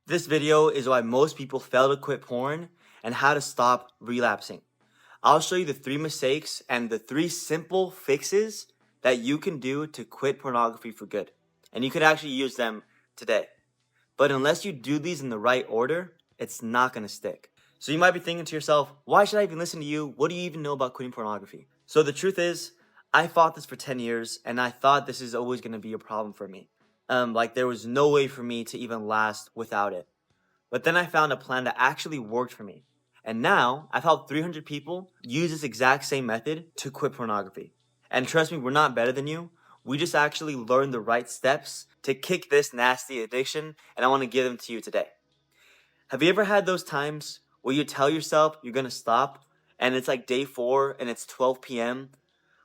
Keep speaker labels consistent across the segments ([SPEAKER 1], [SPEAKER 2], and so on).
[SPEAKER 1] This video is why most people fail to quit porn and how to stop relapsing. I'll show you the 3 mistakes and the 3 simple fixes that you can do to quit pornography for good. And you can actually use them today. But unless you do these in the right order, it's not going to stick. So you might be thinking to yourself, why should I even listen to you? What do you even know about quitting pornography? So the truth is, I fought this for 10 years and I thought this is always going to be a problem for me. Like there was no way for me to even last without it. But then I found a plan that actually worked for me. And now I've helped 300 people use this exact same method to quit pornography. And trust me, we're not better than you. We just actually learned the right steps to kick this nasty addiction, and I want to give them to you today. Have you ever had those times where you tell yourself you're going to stop and it's like day 4 and it's 12 p.m.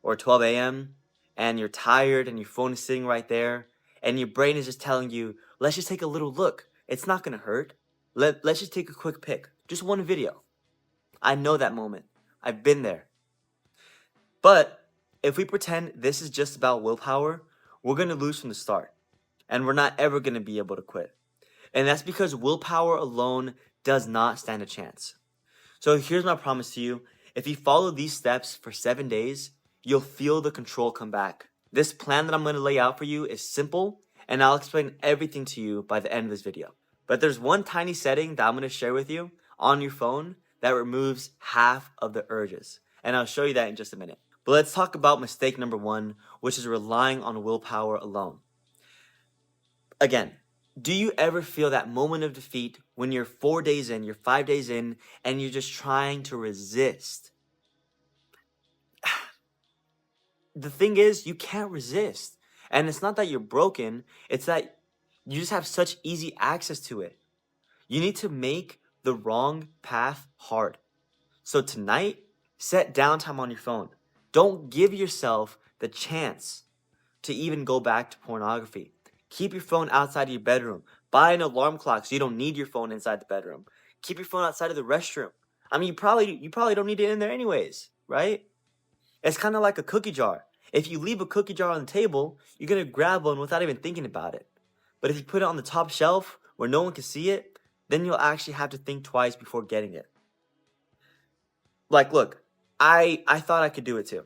[SPEAKER 1] or 12 a.m. and you're tired and your phone is sitting right there and your brain is just telling you, let's just take a little look. It's not going to hurt. Let's just take a quick pic. Just one video. I know that moment. I've been there. But if we pretend this is just about willpower, we're going to lose from the start. And we're not ever going to be able to quit. And that's because willpower alone does not stand a chance. So here's my promise to you. If you follow these steps for 7 days, you'll feel the control come back. This plan that I'm going to lay out for you is simple, and I'll explain everything to you by the end of this video. But there's one tiny setting that I'm going to share with you on your phone that removes half of the urges. And I'll show you that in just a minute. But let's talk about mistake number 1, which is relying on willpower alone. Again, do you ever feel that moment of defeat when you're 4 days in, you're 5 days in, and you're just trying to resist? The thing is, you can't resist. And it's not that you're broken, it's that you just have such easy access to it. You need to make the wrong path hard. So tonight, set downtime on your phone. Don't give yourself the chance to even go back to pornography. Keep your phone outside of your bedroom. Buy an alarm clock so you don't need your phone inside the bedroom. Keep your phone outside of the restroom. I mean, you probably don't need it in there anyways, right? It's kind of like a cookie jar. If you leave a cookie jar on the table, you're going to grab one without even thinking about it. But if you put it on the top shelf where no one can see it, then you'll actually have to think twice before getting it. Like, look, I thought I could do it too.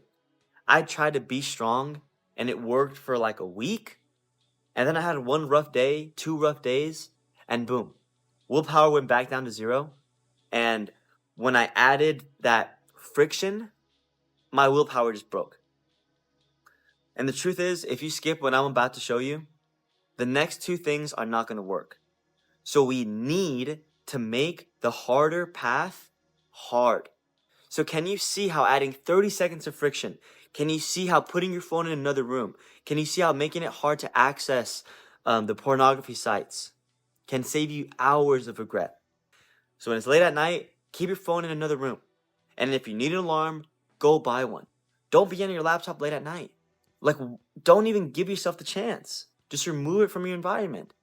[SPEAKER 1] I tried to be strong and it worked for like a week. And then I had one rough day, 2 rough days, and boom, willpower went back down to 0. And when I added that friction, my willpower just broke. And the truth is, if you skip what I'm about to show you, the next 2 things are not going to work. So we need to make the harder path hard. So can you see how adding 30 seconds of friction, can you see how putting your phone in another room, can you see how making it hard to access the pornography sites can save you hours of regret? So when it's late at night, keep your phone in another room. And if you need an alarm, go buy one. Don't be on your laptop late at night. Like, don't even give yourself the chance. Just remove it from your environment.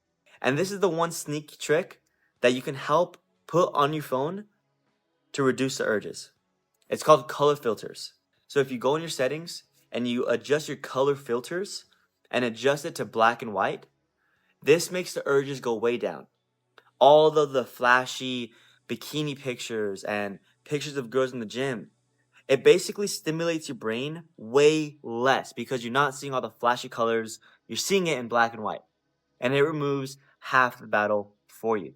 [SPEAKER 1] And this is the one sneaky trick that you can help put on your phone to reduce the urges. It's called color filters. So if you go in your settings and you adjust your color filters and adjust it to black and white, this makes the urges go way down. All of the flashy bikini pictures and pictures of girls in the gym, it basically stimulates your brain way less because you're not seeing all the flashy colors. You're seeing it in black and white. And it removes half the battle for you.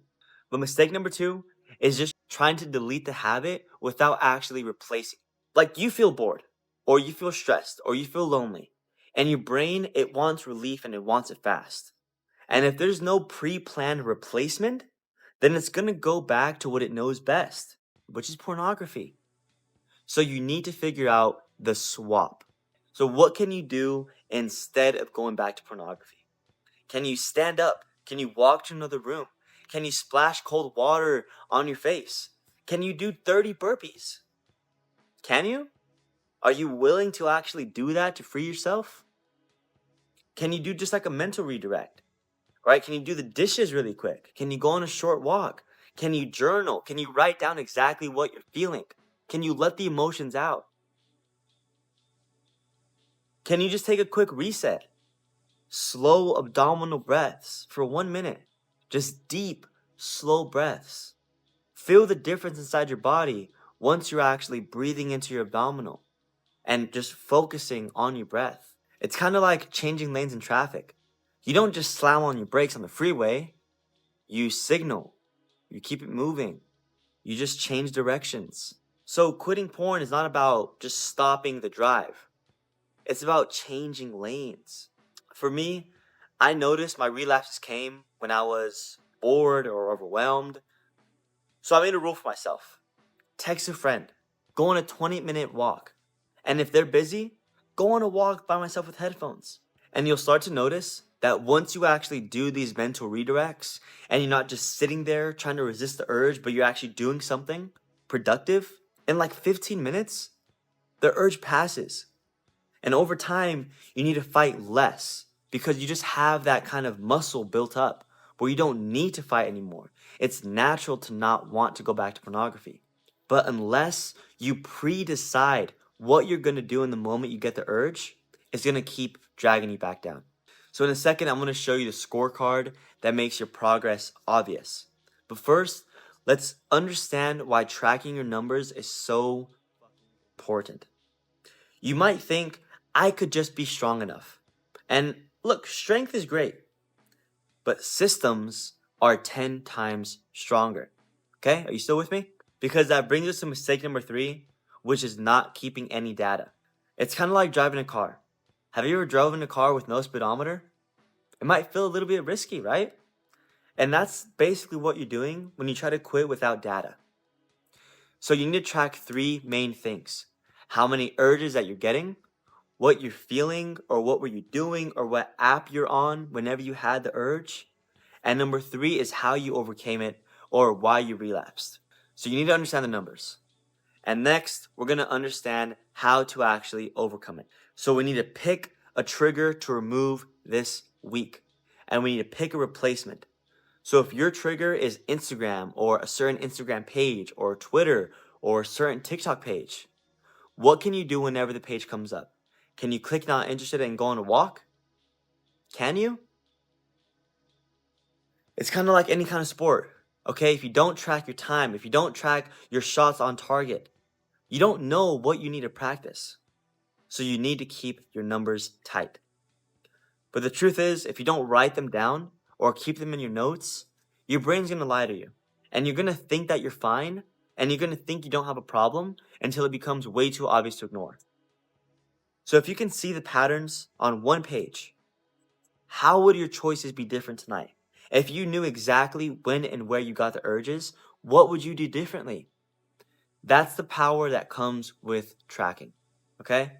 [SPEAKER 1] But mistake number 2 is just trying to delete the habit without actually replacing. Like you feel bored, or you feel stressed, or you feel lonely. And your brain, it wants relief and it wants it fast. And if there's no pre-planned replacement, then it's going to go back to what it knows best, which is pornography. So you need to figure out the swap. So what can you do instead of going back to pornography? Can you stand up? Can you walk to another room? Can you splash cold water on your face? Can you do 30 burpees? Can you? Are you willing to actually do that to free yourself? Can you do just like a mental redirect? Right? Can you do the dishes really quick? Can you go on a short walk? Can you journal? Can you write down exactly what you're feeling? Can you let the emotions out? Can you just take a quick reset? Slow abdominal breaths for 1 minute. Just deep, slow breaths. Feel the difference inside your body once you're actually breathing into your abdominal and just focusing on your breath. It's kind of like changing lanes in traffic. You don't just slam on your brakes on the freeway. You signal. You keep it moving. You just change directions. So quitting porn is not about just stopping the drive. It's about changing lanes. For me, I noticed my relapses came when I was bored or overwhelmed. So I made a rule for myself. Text a friend. Go on a 20-minute walk. And if they're busy, go on a walk by myself with headphones. And you'll start to notice that once you actually do these mental redirects and you're not just sitting there trying to resist the urge, but you're actually doing something productive, in like 15 minutes, the urge passes. And over time, you need to fight less because you just have that kind of muscle built up where you don't need to fight anymore. It's natural to not want to go back to pornography. But unless you pre-decide what you're going to do in the moment you get the urge, it's going to keep dragging you back down. So in a second, I'm going to show you the scorecard that makes your progress obvious. But first, let's understand why tracking your numbers is so important. You might think, I could just be strong enough. And look, strength is great, but systems are 10 times stronger. Okay, are you still with me? Because that brings us to mistake number 3, which is not keeping any data. It's kind of like driving a car. Have you ever driven a car with no speedometer? It might feel a little bit risky, right? And that's basically what you're doing when you try to quit without data. So you need to track 3 main things. How many urges that you're getting, what you're feeling, or what were you doing, or what app you're on whenever you had the urge. And number 3 is how you overcame it or why you relapsed. So you need to understand the numbers. And next, we're going to understand how to actually overcome it. So we need to pick a trigger to remove this week. And we need to pick a replacement. So if your trigger is Instagram or a certain Instagram page or Twitter or a certain TikTok page, what can you do whenever the page comes up? Can you click not interested and go on a walk? Can you? It's kind of like any kind of sport. Okay, if you don't track your time, if you don't track your shots on target, you don't know what you need to practice. So you need to keep your numbers tight. But the truth is, if you don't write them down or keep them in your notes, your brain's going to lie to you. And you're going to think that you're fine, and you're going to think you don't have a problem until it becomes way too obvious to ignore. So if you can see the patterns on one page, how would your choices be different tonight? If you knew exactly when and where you got the urges, what would you do differently? That's the power that comes with tracking, okay?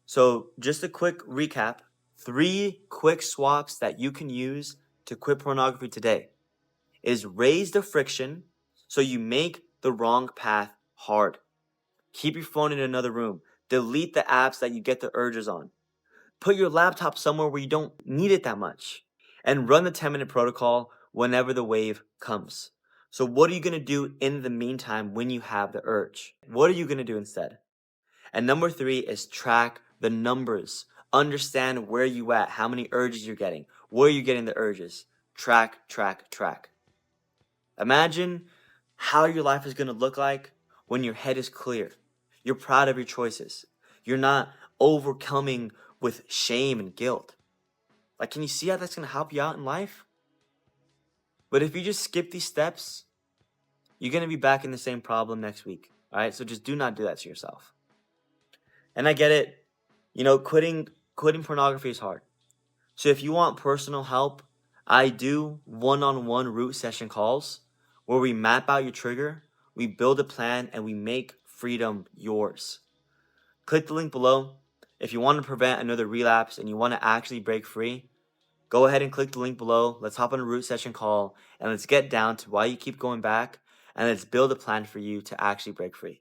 [SPEAKER 1] So just a quick recap, 3 quick swaps that you can use to quit pornography today is raise the friction so you make the wrong path hard. Keep your phone in another room. Delete the apps that you get the urges on. Put your laptop somewhere where you don't need it that much. And run the 10-minute protocol whenever the wave comes. So what are you going to do in the meantime when you have the urge? What are you going to do instead? And number 3 is track the numbers. Understand where you at, how many urges you're getting, where you're getting the urges. Track, track, track. Imagine how your life is going to look like when your head is clear. You're proud of your choices. You're not overcoming with shame and guilt. Like, can you see how that's going to help you out in life? But if you just skip these steps, you're going to be back in the same problem next week. All right? So just do not do that to yourself. And I get it. You know, quitting pornography is hard. So if you want personal help, I do one-on-one root session calls where we map out your trigger, we build a plan, and we make freedom yours. Click the link below. If you want to prevent another relapse and you want to actually break free, go ahead and click the link below. Let's hop on a root session call and let's get down to why you keep going back, and let's build a plan for you to actually break free.